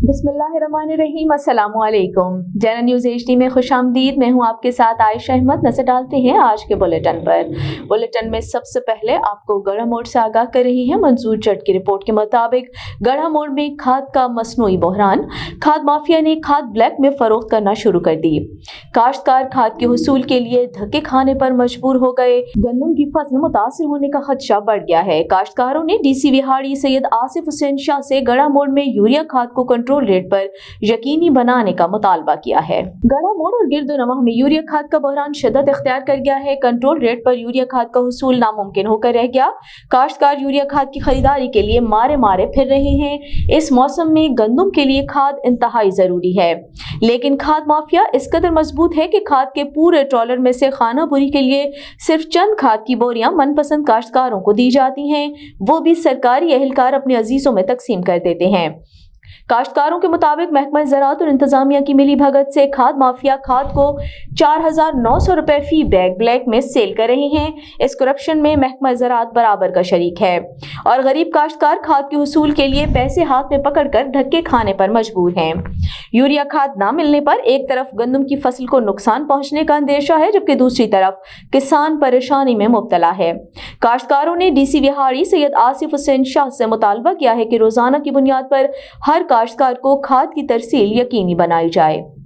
बिस्मिल्लाहिर्रहमानिर्रहीम, अस्सलामु अलैकुम। जैना न्यूज़ HD में खुशामदीद। मैं हूँ आपके साथ आयशा अहमद। नजर डालते हैं आज के बुलेटिन पर। बुलेटिन में सबसे पहले आपको गढ़ा मोड़ से आगाह कर रही है मंजूर जट की रिपोर्ट के मुताबिक गढ़ा मोड़ में खाद का मसनूई बहरान। खाद माफिया ने खाद ब्लैक में फरोख्त करना शुरू कर दी। काश्तकार खाद के हुसूल के लिए धक्के खाने पर मजबूर हो गए। गंदम की फसल मुतासिर होने का खदशा बढ़ गया है। काश्तकारों ने DC विहाड़ी सैयद आसिफ हुसैन शाह से गढ़ा मोड़ में यूरिया खाद को कंट्रोल रेट पर यकीनी बनाने का मुतालबा किया है। गढ़ा मोड़ और गिरदोनवाह में यूरिया खाद का बहरान शिद्दत इख्तियार कर गया है। कंट्रोल रेट पर यूरिया खाद का हुसूल नामुमकिन होकर रह गया। काश्तकार यूरिया खाद की खरीदारी के लिए मारे मारे फिर रहे हैं। इस मौसम में गंदम के लिए खाद इंतहाई जरूरी है, लेकिन खाद माफिया इस कदर मजबूत है कि खाद के पूरे ट्रॉलर में से खाना पूरी के लिए सिर्फ चंद खाद की बोरियां मनपसंद काश्तकारों को दी जाती हैं, वो भी सरकारी एहलकार अपने अजीजों में तकसीम कर देते हैं। काश्तकारों के मुताबिक महकमा ज़राअत और इंतजामिया की मिली भगत से खाद माफिया खाद को 4,900 रुपए फी बैग ब्लैक में सेल कर रहे हैं। इस करप्शन में महकमा ज़राअत बराबर का शरीक है और गरीब काश्तकार खाद के हुसूल के लिए पैसे हाथ में पकड़कर धक्के खाने पर मजबूर हैं। यूरिया खाद ना मिलने पर एक तरफ गंदम की फसल को नुकसान पहुंचने का अंदेशा है, जबकि दूसरी तरफ किसान परेशानी में मुब्तला है। काश्तकारों ने DC विहाड़ी सैयद आसिफ हुसैन शाह से मुतालबा किया है कि रोजाना की बुनियाद पर हर काश्तकार को खाद की तरसील यकीनी बनाई जाए।